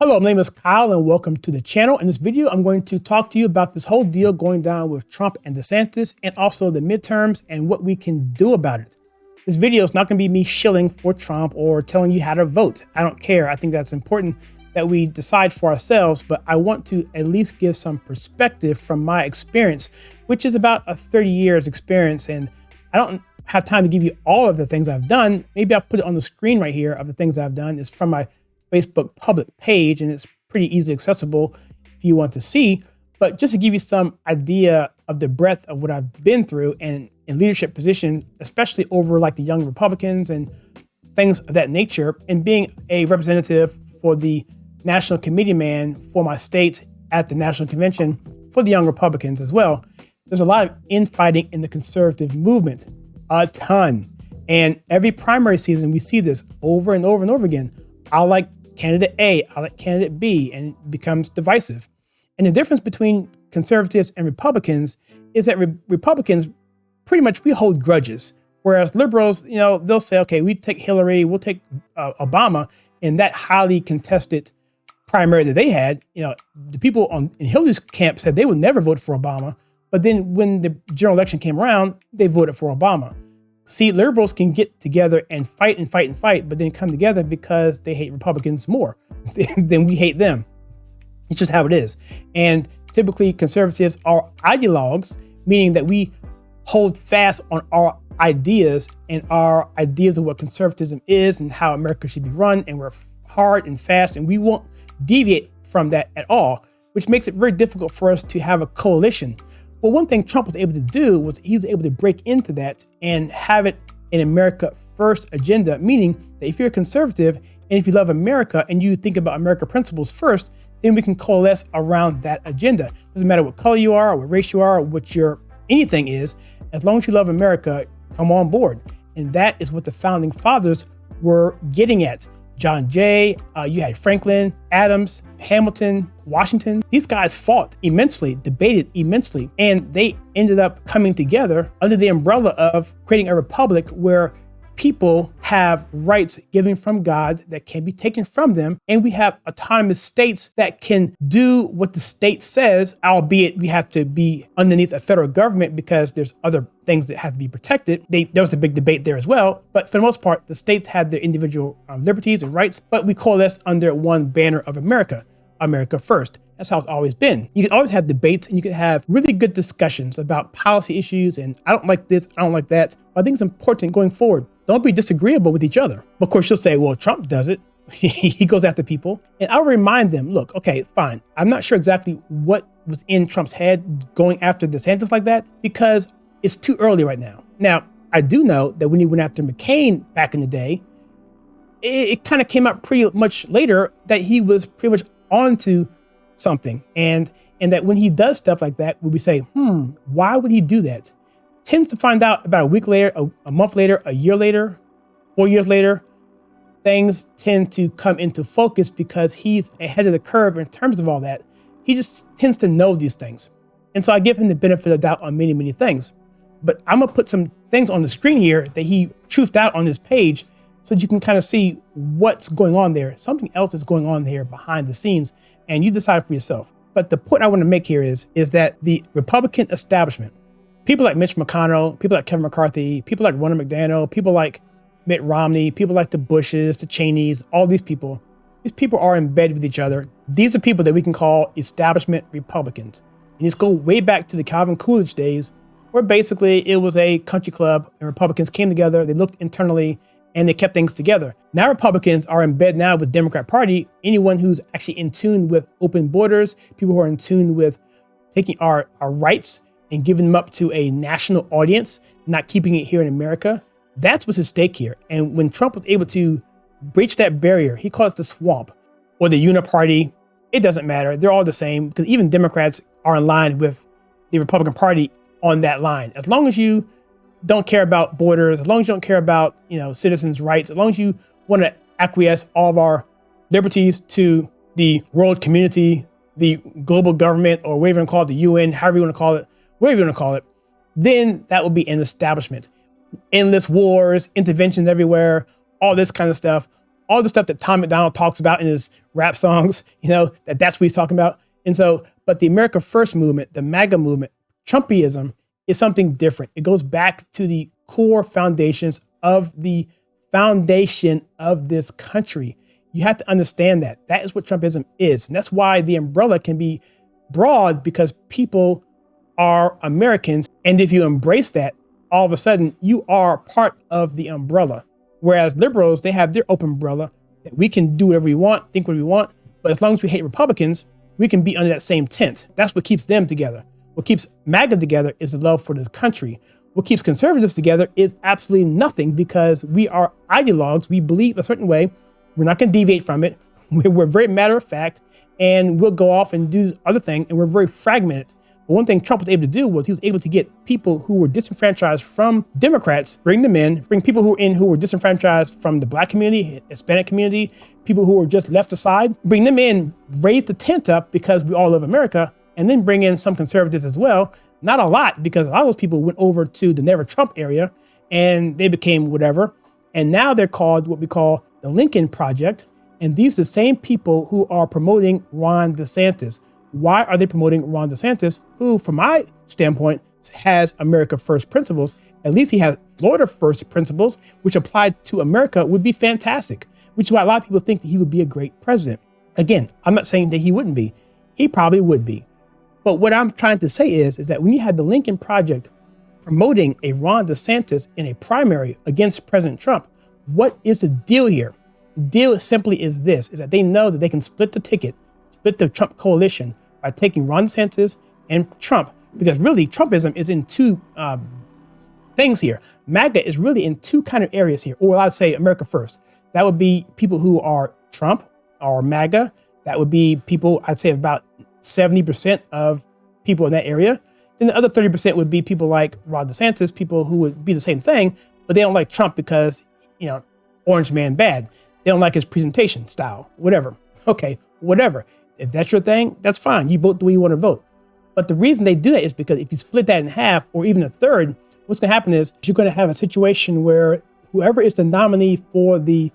Hello, my name is Kyle and welcome to the channel. In this video, I'm going to talk to you about this whole deal going down with Trump and DeSantis and also the midterms and what we can do about it. This video is not going to be me shilling for Trump or telling you how to vote. I don't care. I think that's important that we decide for ourselves, but I want to at least give some perspective from my experience, which is about a 30 years experience. And I don't have time to give you all of the things I've done. Maybe I'll put it on the screen right here of the things I've done. It's from my Facebook public page, and it's pretty easily accessible if you want to see. But just to give you some idea of the breadth of what I've been through and in leadership position, especially over like the young Republicans and things of that nature, and being a representative for the national committee man for my state at the National Convention for the young Republicans as well. There's a lot of infighting in the conservative movement, a ton. And every primary season, we see this over and over and over again. I like candidate A, I like candidate B, and it becomes divisive. And the difference between conservatives and Republicans is that Republicans, pretty much we hold grudges. Whereas liberals, they'll say, okay, we take Hillary, we'll take Obama. In that highly contested primary that they had, the people in Hillary's camp said they would never vote for Obama. But then when the general election came around, they voted for Obama. See, liberals can get together and fight, but then come together because they hate Republicans more than we hate them. It's just how it is. And typically conservatives are ideologues, meaning that we hold fast on our ideas and our ideas of what conservatism is and how America should be run. And we're hard and fast, and we won't deviate from that at all, which makes it very difficult for us to have a coalition. Well, one thing Trump was able to do was he's able to break into that and have it an America first agenda, meaning that if you're a conservative and if you love America and you think about America principles first, then we can coalesce around that agenda. Doesn't matter what color you are, or what race you are, or what your anything is, as long as you love America, come on board. And that is what the founding fathers were getting at. John Jay, you had Franklin, Adams, Hamilton, Washington. These guys fought immensely, debated immensely, and they ended up coming together under the umbrella of creating a republic where people have rights given from God that can be taken from them. And we have autonomous states that can do what the state says, albeit we have to be underneath a federal government because there's other things that have to be protected. There was a big debate there as well. But for the most part, the states had their individual liberties and rights, but we coalesce under one banner of America, America first. That's how it's always been. You can always have debates and you can have really good discussions about policy issues. And I don't like this, I don't like that. But I think it's important going forward. Don't be disagreeable with each other. Of course, you'll say, well, Trump does it. He goes after people. And I'll remind them, look, okay, fine. I'm not sure exactly what was in Trump's head going after DeSantis like that because it's too early right now. Now, I do know that when he went after McCain back in the day, it kind of came out pretty much later that he was pretty much onto something. And that when he does stuff like that, we say, why would he do that? Tends to find out about a week later, a month later, a year later, 4 years later, things tend to come into focus because he's ahead of the curve in terms of all that. He just tends to know these things. And so I give him the benefit of the doubt on many, many things. But I'm gonna put some things on the screen here that he truthed out on his page so that you can kind of see what's going on there. Something else is going on there behind the scenes, and you decide for yourself. But the point I want to make here is that the Republican establishment, people like Mitch McConnell, people like Kevin McCarthy, people like Ronald McDaniel, people like Mitt Romney, people like the Bushes, the Cheneys, all these people are embedded with each other. These are people that we can call establishment Republicans. And just go way back to the Calvin Coolidge days, where basically it was a country club and Republicans came together, they looked internally, and they kept things together. Now Republicans are in bed now with Democrat Party. Anyone who's actually in tune with open borders, people who are in tune with taking our rights and giving them up to a national audience, not keeping it here in America. That's what's at stake here. And when Trump was able to breach that barrier, he called it the swamp or the uniparty. It doesn't matter. They're all the same because even Democrats are in line with the Republican Party on that line. As long as you don't care about borders, as long as you don't care about, citizens' rights, as long as you want to acquiesce all of our liberties to the world community, the global government, or whatever you want to call it, the UN, however you want to call it, whatever you want to call it, then that will be an establishment. Endless wars, interventions everywhere, all this kind of stuff. all the stuff that Tom McDonald talks about in his rap songs, that's what he's talking about. And so, but the America First movement, the MAGA movement, Trumpism is something different. It goes back to the core foundations of the foundation of this country. You have to understand that. That is what Trumpism is. And that's why the umbrella can be broad, because people are Americans. And if you embrace that, all of a sudden you are part of the umbrella. Whereas liberals, they have their open umbrella that we can do whatever we want, think what we want. But as long as we hate Republicans, we can be under that same tent. That's what keeps them together. What keeps MAGA together is the love for the country. What keeps conservatives together is absolutely nothing, because we are ideologues. We believe a certain way. We're not going to deviate from it. We're very matter of fact, and we'll go off and do other things, and we're very fragmented. But one thing Trump was able to do was he was able to get people who were disenfranchised from Democrats, bring them in, bring people who were disenfranchised from the Black community, Hispanic community, people who were just left aside, bring them in, raise the tent up because we all love America, and then bring in some conservatives as well. Not a lot, because a lot of those people went over to the Never Trump area and they became whatever. And now they're called what we call the Lincoln Project. And these are the same people who are promoting Ron DeSantis. Why are they promoting Ron DeSantis, who, from my standpoint, has America First principles? At least he has Florida First principles, which applied to America would be fantastic, which is why a lot of people think that he would be a great president. Again, I'm not saying that he wouldn't be. He probably would be. But what I'm trying to say is that when you had the Lincoln Project promoting a Ron DeSantis in a primary against President Trump, what is the deal here? The deal simply is this, is that they know that they can split the ticket, split the Trump coalition by taking Ron DeSantis and Trump, because really Trumpism is in two things here. MAGA is really in two kind of areas here, or I'd say America First. That would be people who are Trump or MAGA. That would be people, I'd say about 70% of people in that area. Then the other 30% would be people like Ron DeSantis, people who would be the same thing, but they don't like Trump because, orange man bad. They don't like his presentation style, whatever. Okay, whatever. If that's your thing, that's fine. You vote the way you want to vote. But the reason they do that is because if you split that in half or even a third, what's going to happen is you're going to have a situation where whoever is the nominee for the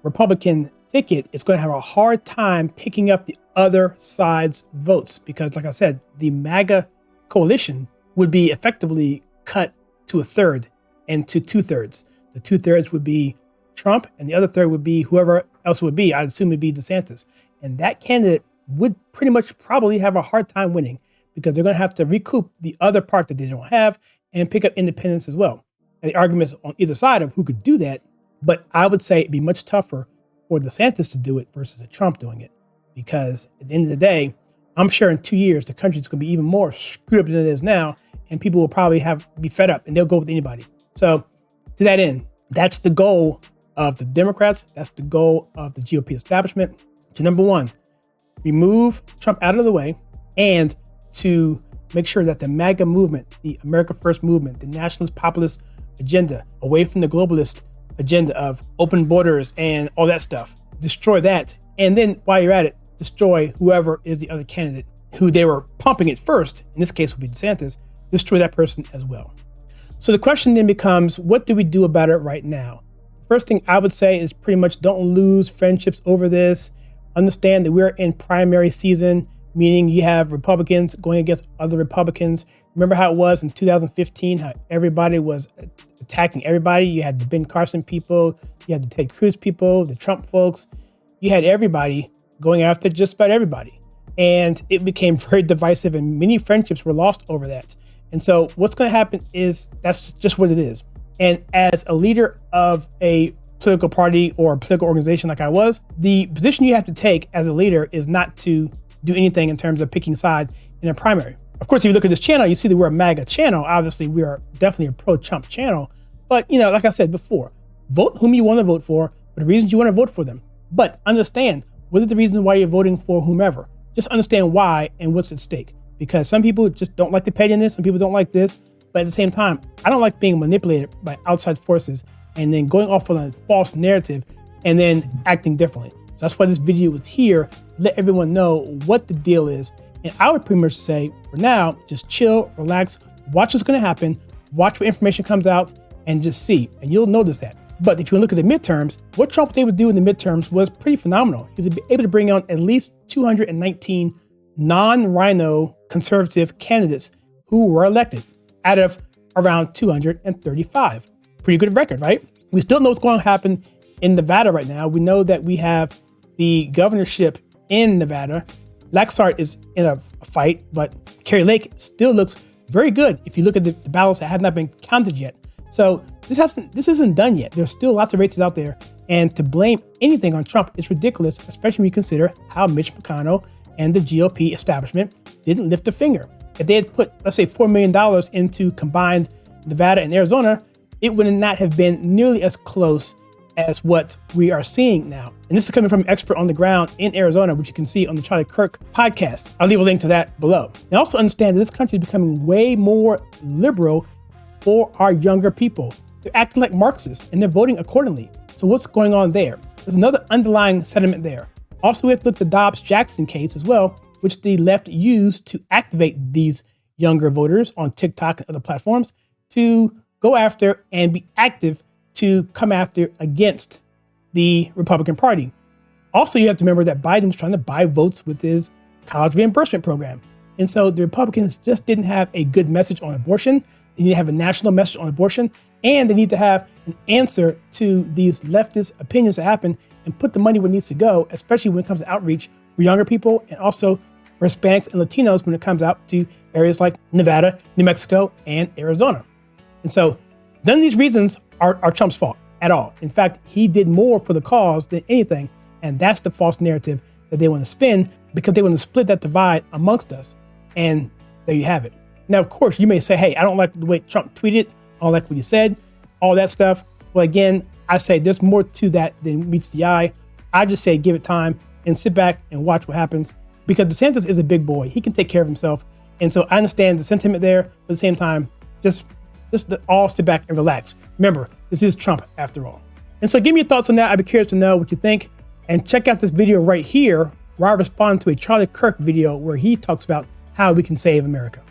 Republican ticket is going to have a hard time picking up the other side's votes, because like I said, the MAGA coalition would be effectively cut to a third and to 2/3. The 2/3 would be Trump and the other third would be whoever else would be. I'd assume it'd be DeSantis. And that candidate would pretty much probably have a hard time winning, because they're going to have to recoup the other part that they don't have and pick up independents as well. And the arguments on either side of who could do that, but I would say it'd be much tougher for DeSantis to do it versus a Trump doing it. Because at the end of the day, I'm sure in 2 years, the country's going to be even more screwed up than it is now, and people will probably be fed up and they'll go with anybody. So to that end, that's the goal of the Democrats. That's the goal of the GOP establishment. To number one, remove Trump out of the way, and to make sure that the MAGA movement, the America First movement, the nationalist populist agenda, away from the globalist agenda of open borders and all that stuff, destroy that. And then while you're at it, destroy whoever is the other candidate who they were pumping it first. In this case would be DeSantis. Destroy that person as well. So the question then becomes, what do we do about it right now? First thing I would say is pretty much don't lose friendships over this. Understand that we're in primary season, meaning you have Republicans going against other Republicans. Remember how it was in 2015, how everybody was attacking everybody? You had the Ben Carson people, you had the Ted Cruz people, the Trump folks. You had everybody going after just about everybody. And it became very divisive, and many friendships were lost over that. And so what's going to happen is that's just what it is. And as a leader of a political party or a political organization like I was, the position you have to take as a leader is not to do anything in terms of picking side in a primary. Of course, if you look at this channel, you see that we're a MAGA channel. Obviously, we are definitely a pro-Trump channel. But, like I said before, vote whom you want to vote for the reasons you want to vote for them. But understand, what are the reasons why you're voting for whomever? Just understand why and what's at stake. Because some people just don't like the pettiness, some people don't like this. But at the same time, I don't like being manipulated by outside forces and then going off on a false narrative and then acting differently. So that's why this video was here, let everyone know what the deal is. And I would pretty much say, for now, just chill, relax, watch what's going to happen, watch what information comes out, and just see. And you'll notice that. But if you look at the midterms, what Trump was able to do in the midterms was pretty phenomenal. He was able to bring on at least 219 non-rhino conservative candidates who were elected out of around 235. Pretty good record, right? We still know what's going to happen in Nevada right now. We know that we have the governorship in Nevada. Laxart is in a fight, but Kari Lake still looks very good if you look at the ballots that have not been counted yet. So this isn't done yet. There's still lots of races out there. And to blame anything on Trump is ridiculous, especially when you consider how Mitch McConnell and the GOP establishment didn't lift a finger. If they had put, let's say, $4 million into combined Nevada and Arizona, it would not have been nearly as close as what we are seeing now. And this is coming from an expert on the ground in Arizona, which you can see on the Charlie Kirk podcast. I'll leave a link to that below. And also understand that this country is becoming way more liberal for our younger people. They're acting like Marxists and they're voting accordingly. So what's going on there? There's another underlying sentiment there. Also, we have to look at the Dobbs-Jackson case as well, which the left used to activate these younger voters on TikTok and other platforms to go after and be active to come after against the Republican Party. Also, you have to remember that Biden was trying to buy votes with his college reimbursement program. And so the Republicans just didn't have a good message on abortion. They need to have a national message on abortion, and they need to have an answer to these leftist opinions that happen and put the money where it needs to go, especially when it comes to outreach for younger people and also for Hispanics and Latinos when it comes out to areas like Nevada, New Mexico, and Arizona. And so none of these reasons are Trump's fault at all. In fact, he did more for the cause than anything. And that's the false narrative that they want to spin because they want to split that divide amongst us. And there you have it. Now, of course, you may say, hey, I don't like the way Trump tweeted. I don't like what he said, all that stuff. Well, again, I say there's more to that than meets the eye. I just say give it time and sit back and watch what happens because DeSantis is a big boy. He can take care of himself. And so I understand the sentiment there, but at the same time, just all sit back and relax. Remember, this is Trump after all. And so give me your thoughts on that. I'd be curious to know what you think. And check out this video right here where I respond to a Charlie Kirk video where he talks about how we can save America.